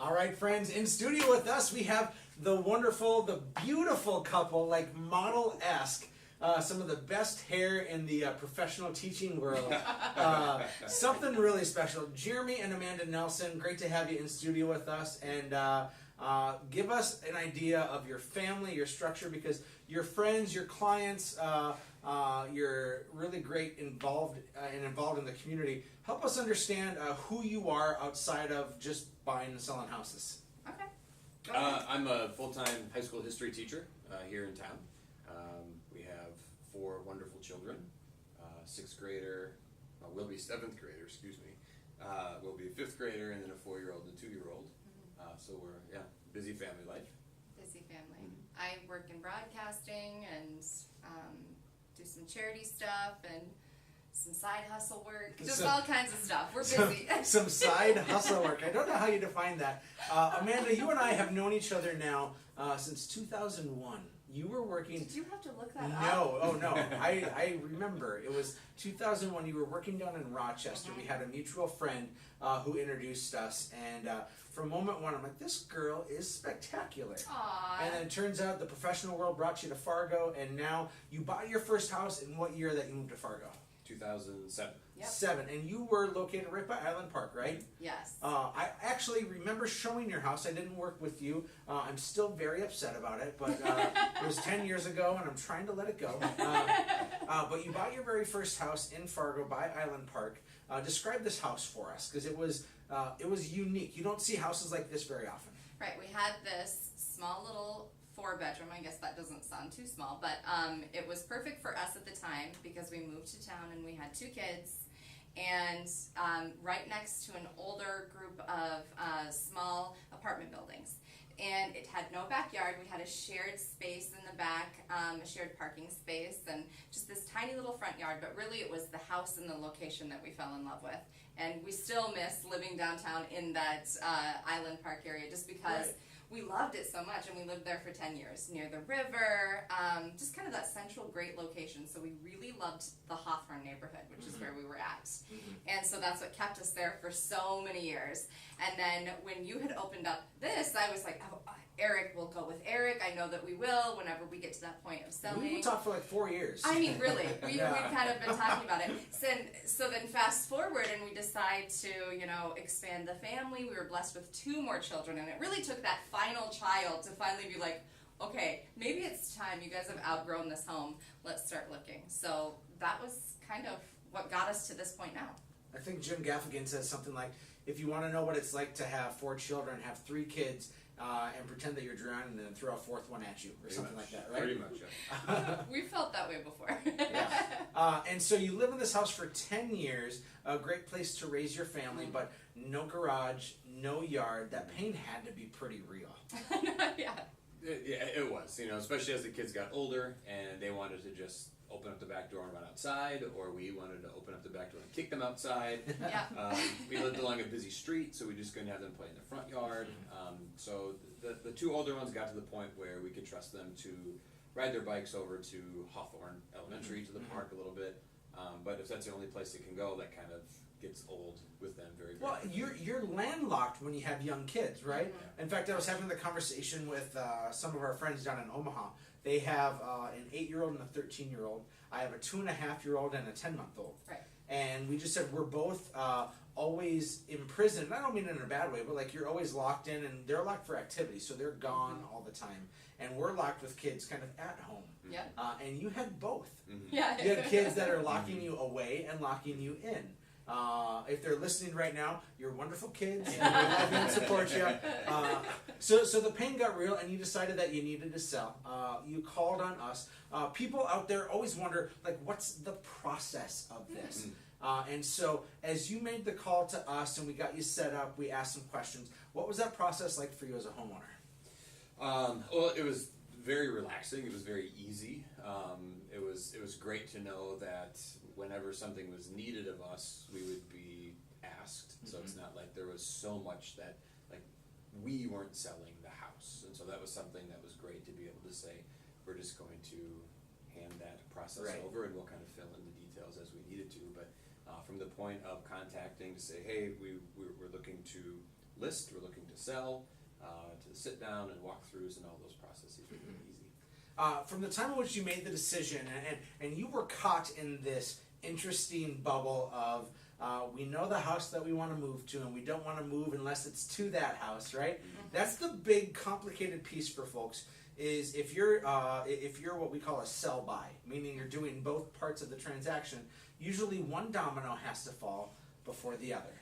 All right, friends, in studio with us, we have the wonderful, the beautiful couple, like model-esque. Some of the best hair in the professional teaching world. Something really special. Jeremy and Amanda Nelson, great to have you in studio with us. And give us an idea of your family, your structure, because your friends, your clients, you're really great involved in the community. Help us understand who you are outside of just buying and selling houses. Okay. I'm a full-time high school history teacher here in town. We have 4 wonderful children. 6th grader, will be 7th grader, excuse me. Will be a 5th grader, and then a 4-year-old and a 2-year-old. So we're, busy family life. Busy family. I work in broadcasting and do some charity stuff and some side hustle work, just all kinds of stuff. We're busy. Some side hustle work. I don't know how you define that. Amanda, you and I have known each other now since 2001. You were working... Did you have to look that up? No, oh no. I remember. It was 2001. You were working down in Rochester. We had a mutual friend who introduced us. And from moment one, I'm like, this girl is spectacular. Aww. And then it turns out the professional world brought you to Fargo. And now you bought your first house in what year that you moved to Fargo? 2007. Yep. 7. And you were located right by Island Park, right? Yes. I actually remember showing your house. I didn't work with you. I'm still very upset about it, but it was 10 years ago, and I'm trying to let it go. But you bought your very first house in Fargo by Island Park. Describe this house for us, because it was unique. You don't see houses like this very often. Right. We had this small little 4-bedroom. I guess that doesn't sound too small, but it was perfect for us at the time because we moved to town and we had 2 kids. And right next to an older group of small apartment buildings. And it had no backyard. We had a shared space in the back, a shared parking space, and just this tiny little front yard. But really it was the house and the location that we fell in love with. And we still miss living downtown in that Island Park area just because we loved it so much, and we lived there for 10 years, near the river, just kind of that central great location. So we really loved the Hawthorne neighborhood, which is where we were at. And so that's what kept us there for so many years. And then when you had opened up this, I was like, oh, Erik, we'll go with Erik. I know that we will whenever we get to that point of selling. We talked for like 4 years. I mean, really. We've kind of been talking about it. So then fast forward and we decide to, expand the family. We were blessed with 2 more children, and it really took that final child to finally be like, okay, maybe it's time. You guys have outgrown this home. Let's start looking. So that was kind of what got us to this point now. I think Jim Gaffigan says something like, if you want to know what it's like to have 4 children, have 3 kids, and pretend that you're drowning and then throw a 4th one at you, or something like that, right? Pretty much, yeah. We felt that way before. And so you live in this house for 10 years, a great place to raise your family, but no garage, no yard. That pain had to be pretty real. Yeah. It was, especially as the kids got older and they wanted to just open up the back door and run outside, or we wanted to open up the back door and kick them outside. Yeah. We lived along a busy street, so we just couldn't have them play in the front yard. So the 2 older ones got to the point where we could trust them to ride their bikes over to Hawthorne Elementary, to the park a little bit. But if that's the only place they can go, that kind of gets old with them very Well, quickly. you're landlocked when you have young kids, right? In fact, I was having the conversation with some of our friends down in Omaha. They have an 8-year-old and a 13-year-old. I have a 2.5-year-old and a 10-month-old. Right. And we just said we're both always imprisoned. I don't mean in a bad way, but like you're always locked in, and they're locked for activity, so they're gone all the time. And we're locked with kids kind of at home. Yeah. And you had both. Yeah. You had kids that are locking you away and locking you in. If they're listening right now, you're wonderful kids, and we love you and support you. So the pain got real, and you decided that you needed to sell. You called on us. People out there always wonder, like, what's the process of this? And so as you made the call to us and we got you set up, we asked some questions. What was that process like for you as a homeowner? Well, it was very relaxing. It was very easy. It was great to know that whenever something was needed of us, we would be asked. So it's not like there was so much that we weren't selling the house, and so that was something that was great to be able to say, we're just going to hand that process over, and we'll kind of fill in the details as we needed to. But from the point of contacting to say, hey, we're looking to list, we're looking to sell, to sit down and walkthroughs and all those processes are really easy. From the time in which you made the decision, and you were caught in this interesting bubble of we know the house that we want to move to, and we don't want to move unless it's to that house, right? Mm-hmm. That's the big complicated piece for folks. Is if you're what we call a sell buy, meaning you're doing both parts of the transaction, usually one domino has to fall before the other.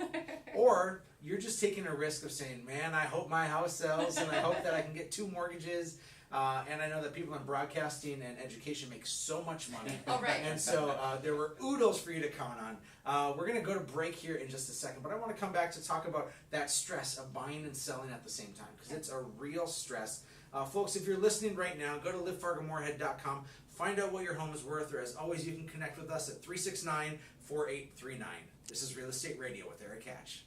Or you're just taking a risk of saying, man, I hope my house sells and I hope that I can get 2 mortgages. And I know that people in broadcasting and education make so much money. Oh, right. And so there were oodles for you to count on. We're going to go to break here in just a second, but I want to come back to talk about that stress of buying and selling at the same time, because it's a real stress. Folks, if you're listening right now, go to livefargomoorhead.com. Find out what your home is worth, or as always, you can connect with us at 369-4839. This is Real Estate Radio with Erik Hatch.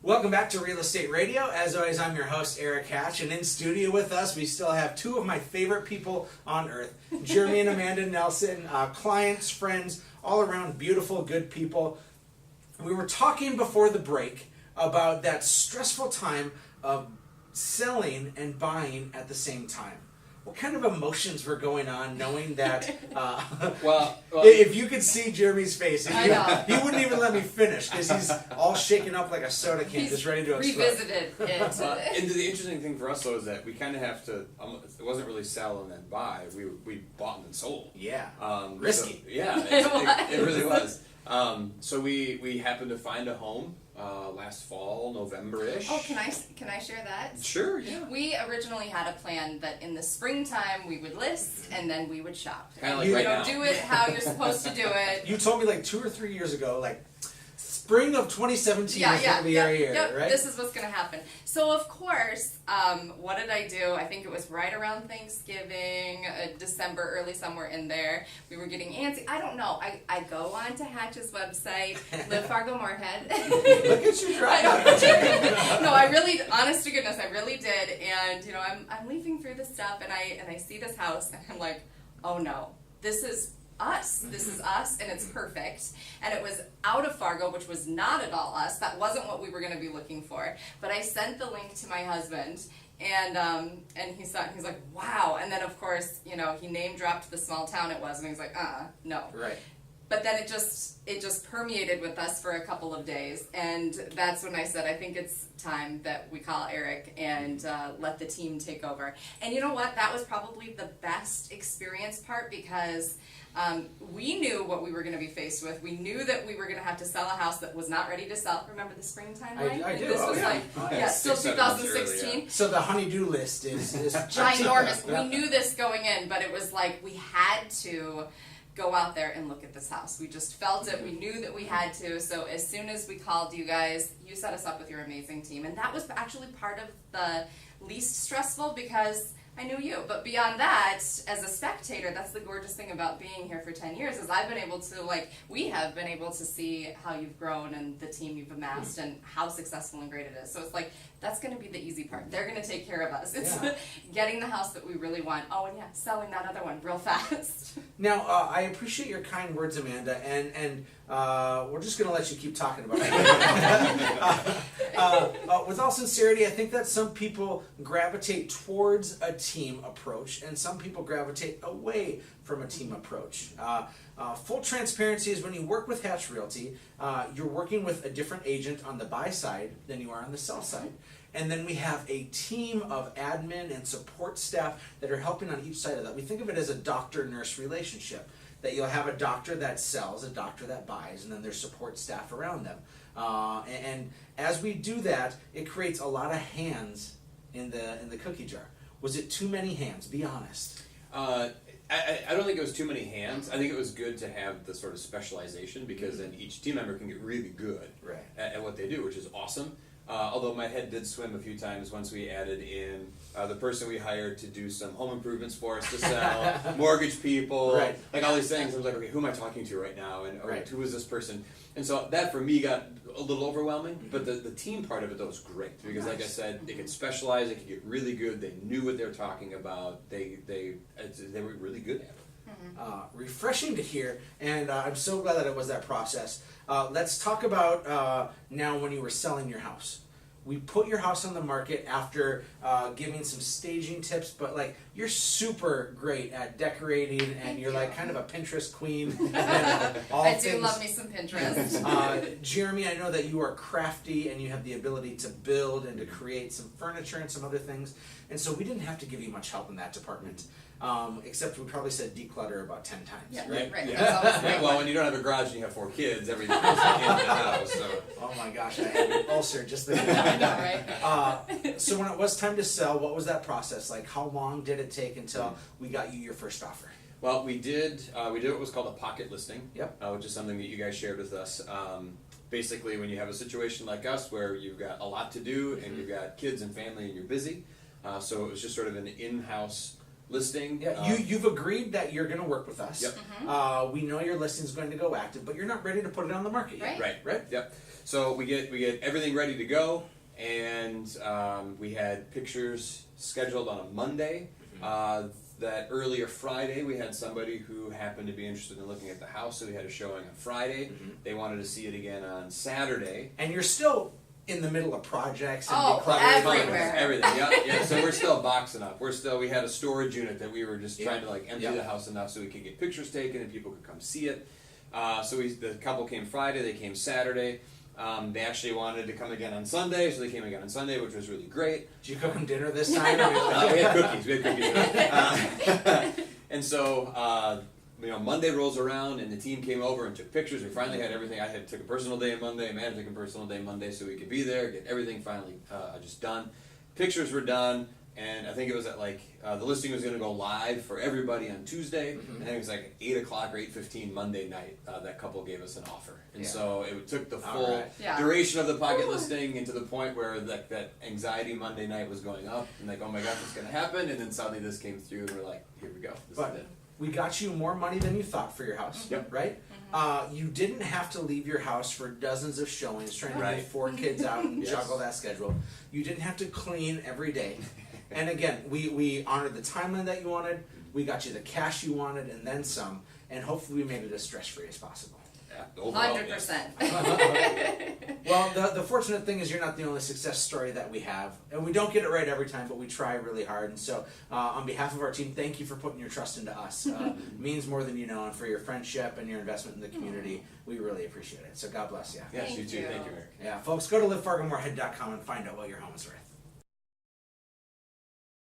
Welcome back to Real Estate Radio. As always, I'm your host, Erik Hatch, and in studio with us, we still have 2 of my favorite people on earth, Jeremy and Amanda Nelson, clients, friends, all around beautiful, good people. We were talking before the break about that stressful time of selling and buying at the same time. What kind of emotions were going on knowing that, Well, if you could see Jeremy's face, I know. he wouldn't even let me finish because he's all shaken up like a soda can, He's just ready to explode. revisited it. and the interesting thing for us though is that we kind of have to. It wasn't really sell and then buy. We bought and then sold. Yeah, So, risky. yeah, it really was. So we happened to find a home last fall, November-ish. Oh, can I share that? Sure, yeah. We originally had a plan that in the springtime we would list and then we would shop. Kinda like You right know, now. do it how you're supposed to do it. You told me like 2 or 3 years ago, like spring of 2017 is going to be our year, right? This is what's going to happen. So of course, what did I do? I think it was right around Thanksgiving, December, early somewhere in there. We were getting antsy. I don't know. I go on to Hatch's website, Live Fargo-Moorhead. Look at you trying. No, I really, honest to goodness, I really did. And you know, I'm leafing through this stuff, and I see this house, and I'm like, oh no, this is us. This is us, and it's perfect. And it was out of Fargo, which was not at all us. That wasn't what we were going to be looking for. But I sent the link to my husband, and he saw it, and he's like, wow. And then of course, you know, he name dropped the small town it was, and he's like, no. Right. But then it just permeated with us for a couple of days, and that's when I said, I think it's time that we call Erik and let the team take over. And you know what? That was probably the best experience part, because we knew what we were going to be faced with. We knew that we were going to have to sell a house that was not ready to sell. Remember the springtime, right? I do. This Oh, was yeah. like, Oh, yeah, yeah. still 6-7 months 2016. early, yeah. So the honey-do list is Ginormous. Yeah. We knew this going in, but it was like we had to go out there and look at this house. We just felt it. We knew that we had to. So as soon as we called you guys, you set us up with your amazing team. And that was actually part of the least stressful, because I knew you. But beyond that, as a spectator, that's the gorgeous thing about being here for 10 years, is I've been able to, we have been able to see how you've grown and the team you've amassed and how successful and great it is. So it's like, that's going to be the easy part. They're going to take care of us. It's getting the house that we really want. Oh, and yeah, selling that other one real fast. Now, I appreciate your kind words, Amanda, and we're just going to let you keep talking about it. With all sincerity, I think that some people gravitate towards a team approach, and some people gravitate away from a team approach. Full transparency is when you work with Hatch Realty, you're working with a different agent on the buy side than you are on the sell side. And then we have a team of admin and support staff that are helping on each side of that. We think of it as a doctor-nurse relationship, that you'll have a doctor that sells, a doctor that buys, and then there's support staff around them. And as we do that, it creates a lot of hands in the cookie jar. Was it too many hands? Be honest. I don't think it was too many hands. I think it was good to have the sort of specialization, because then each team member can get really good at what they do, which is awesome. Although my head did swim a few times once we added in the person we hired to do some home improvements for us to sell, mortgage people, like all these things. I was like, okay, who am I talking to right now? And who is this person? And so that for me got a little overwhelming, but the team part of it though was great, because like I said, they could specialize, they could get really good, they knew what they were talking about, they were really good at it. Refreshing to hear, and I'm so glad that it was that process. Let's talk about now when you were selling your house. We put your house on the market after giving some staging tips, but like you're super great at decorating, and Thank you're you. like kind of a Pinterest queen. And all I do things. love me some Pinterest. Jeremy, I know that you are crafty and you have the ability to build and to create some furniture and some other things, and so we didn't have to give you much help in that department. Except we probably said declutter about 10 times, Yeah, right? right. Yeah. That's always Yeah, my well, one. when you don't have a garage and you have 4 kids, everything goes in the house. So. Oh my gosh, I had an ulcer just thinking I about know, that. right? So when it was time to sell, what was that process like? How long did it take until we got you your first offer? Well, we did what was called a pocket listing, Yep. Which is something that you guys shared with us. Basically, when you have a situation like us where you've got a lot to do and you've got kids and family and you're busy, so it was just sort of an in-house listing. Yeah, you've agreed that you're going to work with us. Yep. We know your listing's going to go active, but you're not ready to put it on the market yet. Right. Yep. So we get everything ready to go, and we had pictures scheduled on a Monday. That earlier Friday, we had somebody who happened to be interested in looking at the house, so we had a showing on Friday. They wanted to see it again on Saturday. And you're still in the middle of projects and Oh, decluttering. everywhere. Everything, yeah. So we're still boxing up. We had a storage unit that we were just trying to like empty the house enough so we could get pictures taken and people could come see it. So the couple came Friday, they came Saturday. They actually wanted to come again on Sunday, so they came again on Sunday, which was really great. Did you cook them dinner this time? Or We had cookies. And so, Monday rolls around and the team came over and took pictures. We finally had everything. I took a personal day Monday. Amanda took a personal day Monday so we could be there, get everything finally just done. Pictures were done, and I think it was at the listing was going to go live for everybody on Tuesday. And I think it was like 8 o'clock or 8:15 Monday night. That couple gave us an offer, and so it took the full duration of the pocket listing, and to the point where that anxiety Monday night was going up, and like, oh my gosh, what's going to happen? And then suddenly this came through, and we're like, here we go. This is it. We got you more money than you thought for your house, right? You didn't have to leave your house for dozens of showings, trying to get 4 kids out and juggle that schedule. You didn't have to clean every day. And again, we honored the timeline that you wanted, we got you the cash you wanted, and then some, and hopefully we made it as stress-free as possible. Yeah, overall, 100%. Well, the fortunate thing is you're not the only success story that we have, and we don't get it right every time, but we try really hard. And so, on behalf of our team, thank you for putting your trust into us. It means more than you know, and for your friendship and your investment in the community, we really appreciate it. So God bless you. Yes, you Thank too. you. Thank you, Erik. Yeah, folks, go to livefargomoorhead.com and find out what your home is worth.